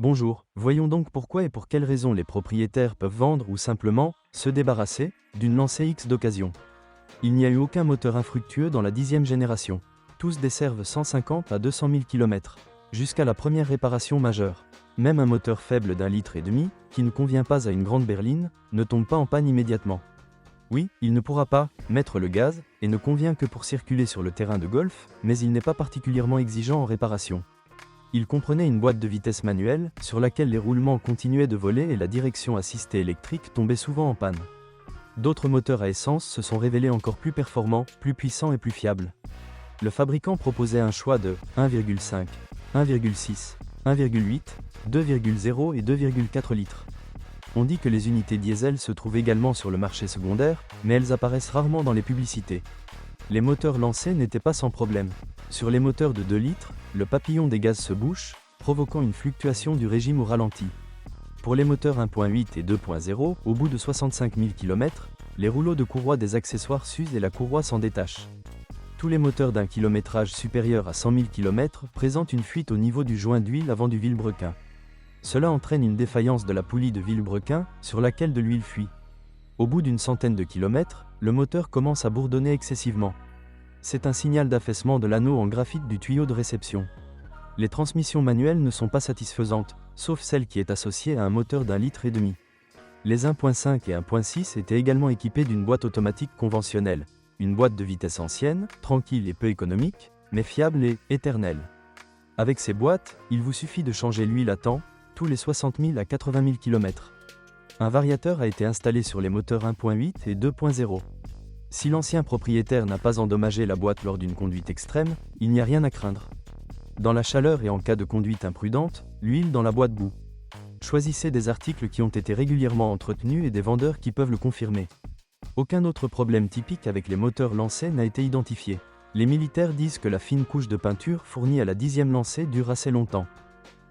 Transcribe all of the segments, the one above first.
Bonjour, voyons donc pourquoi et pour quelles raisons les propriétaires peuvent vendre ou simplement se débarrasser d'une Lancée X d'occasion. Il n'y a eu aucun moteur infructueux dans la 10e génération. Tous desservent 150 à 200 000 km, jusqu'à la première réparation majeure. Même un moteur faible d'1,5 litre, qui ne convient pas à une grande berline, ne tombe pas en panne immédiatement. Oui, il ne pourra pas mettre le gaz et ne convient que pour circuler sur le terrain de golf, mais il n'est pas particulièrement exigeant en réparation. Il comprenait une boîte de vitesse manuelle, sur laquelle les roulements continuaient de voler et la direction assistée électrique tombait souvent en panne. D'autres moteurs à essence se sont révélés encore plus performants, plus puissants et plus fiables. Le fabricant proposait un choix de 1,5, 1,6, 1,8, 2,0 et 2,4 litres. On dit que les unités diesel se trouvent également sur le marché secondaire, mais elles apparaissent rarement dans les publicités. Les moteurs lancés n'étaient pas sans problème. Sur les moteurs de 2 litres, le papillon des gaz se bouche, provoquant une fluctuation du régime au ralenti. Pour les moteurs 1.8 et 2.0, au bout de 65 000 km, les rouleaux de courroie des accessoires s'usent et la courroie s'en détache. Tous les moteurs d'un kilométrage supérieur à 100 000 km présentent une fuite au niveau du joint d'huile avant du vilebrequin. Cela entraîne une défaillance de la poulie de vilebrequin, sur laquelle de l'huile fuit. Au bout d'une centaine de kilomètres, le moteur commence à bourdonner excessivement. C'est un signal d'affaissement de l'anneau en graphite du tuyau de réception. Les transmissions manuelles ne sont pas satisfaisantes, sauf celle qui est associée à un moteur d'1,5 litre. Les 1.5 et 1.6 étaient également équipés d'une boîte automatique conventionnelle, une boîte de vitesse ancienne, tranquille et peu économique, mais fiable et éternelle. Avec ces boîtes, il vous suffit de changer l'huile à temps, tous les 60 000 à 80 000 km. Un variateur a été installé sur les moteurs 1.8 et 2.0. Si l'ancien propriétaire n'a pas endommagé la boîte lors d'une conduite extrême, il n'y a rien à craindre. Dans la chaleur et en cas de conduite imprudente, l'huile dans la boîte bout. Choisissez des articles qui ont été régulièrement entretenus et des vendeurs qui peuvent le confirmer. Aucun autre problème typique avec les moteurs lancés n'a été identifié. Les militaires disent que la fine couche de peinture fournie à la 10e lancée dure assez longtemps.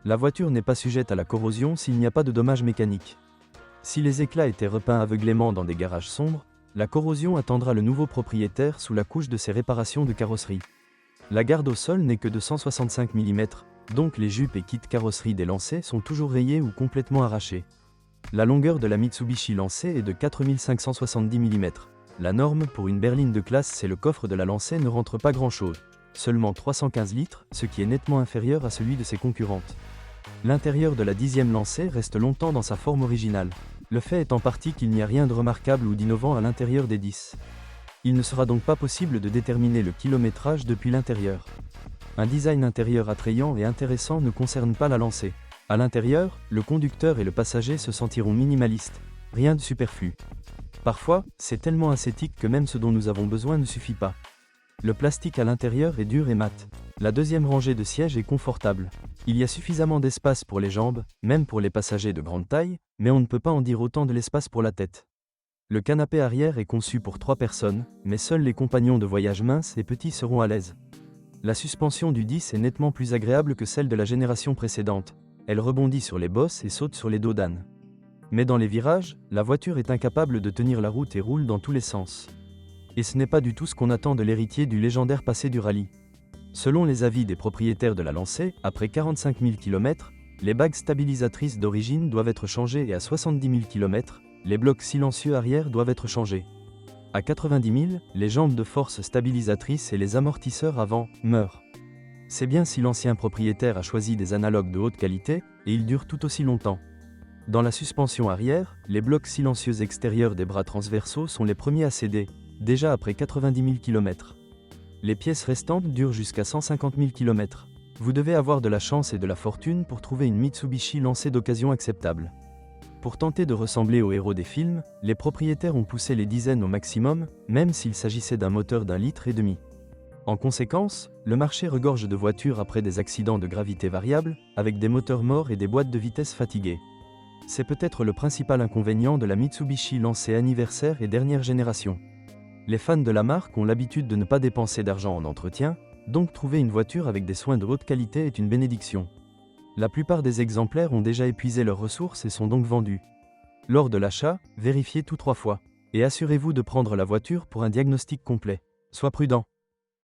La voiture n'est pas sujette à la corrosion s'il n'y a pas de dommages mécaniques. Si les éclats étaient repeints aveuglément dans des garages sombres, la corrosion attendra le nouveau propriétaire sous la couche de ses réparations de carrosserie. La garde au sol n'est que de 165 mm, donc les jupes et kits carrosserie des lancés sont toujours rayés ou complètement arrachés. La longueur de la Mitsubishi Lancée est de 4570 mm. La norme pour une berline de classe, c'est le coffre de la Lancée ne rentre pas grand-chose. Seulement 315 litres, ce qui est nettement inférieur à celui de ses concurrentes. L'intérieur de la 10e Lancée reste longtemps dans sa forme originale. Le fait est en partie qu'il n'y a rien de remarquable ou d'innovant à l'intérieur des 10. Il ne sera donc pas possible de déterminer le kilométrage depuis l'intérieur. Un design intérieur attrayant et intéressant ne concerne pas la Lancée. À l'intérieur, le conducteur et le passager se sentiront minimalistes, rien de superflu. Parfois, c'est tellement ascétique que même ce dont nous avons besoin ne suffit pas. Le plastique à l'intérieur est dur et mat. La deuxième rangée de sièges est confortable. Il y a suffisamment d'espace pour les jambes, même pour les passagers de grande taille, mais on ne peut pas en dire autant de l'espace pour la tête. Le canapé arrière est conçu pour 3 personnes, mais seuls les compagnons de voyage minces et petits seront à l'aise. La suspension du 10 est nettement plus agréable que celle de la génération précédente. Elle rebondit sur les bosses et saute sur les dos d'âne. Mais dans les virages, la voiture est incapable de tenir la route et roule dans tous les sens. Et ce n'est pas du tout ce qu'on attend de l'héritier du légendaire passé du rallye. Selon les avis des propriétaires de la Lancée, après 45 000 km, les bagues stabilisatrices d'origine doivent être changées et à 70 000 km, les blocs silencieux arrière doivent être changés. À 90 000, les jambes de force stabilisatrices et les amortisseurs avant meurent. C'est bien si l'ancien propriétaire a choisi des analogues de haute qualité, et ils durent tout aussi longtemps. Dans la suspension arrière, les blocs silencieux extérieurs des bras transversaux sont les premiers à céder, déjà après 90 000 km. Les pièces restantes durent jusqu'à 150 000 km. Vous devez avoir de la chance et de la fortune pour trouver une Mitsubishi Lancée d'occasion acceptable. Pour tenter de ressembler aux héros des films, les propriétaires ont poussé les dizaines au maximum, même s'il s'agissait d'un moteur d'1,5 litre. En conséquence, le marché regorge de voitures après des accidents de gravité variable, avec des moteurs morts et des boîtes de vitesse fatiguées. C'est peut-être le principal inconvénient de la Mitsubishi Lancée anniversaire et dernière génération. Les fans de la marque ont l'habitude de ne pas dépenser d'argent en entretien, donc trouver une voiture avec des soins de haute qualité est une bénédiction. La plupart des exemplaires ont déjà épuisé leurs ressources et sont donc vendus. Lors de l'achat, vérifiez tout 3 fois. Et assurez-vous de prendre la voiture pour un diagnostic complet. Sois prudent.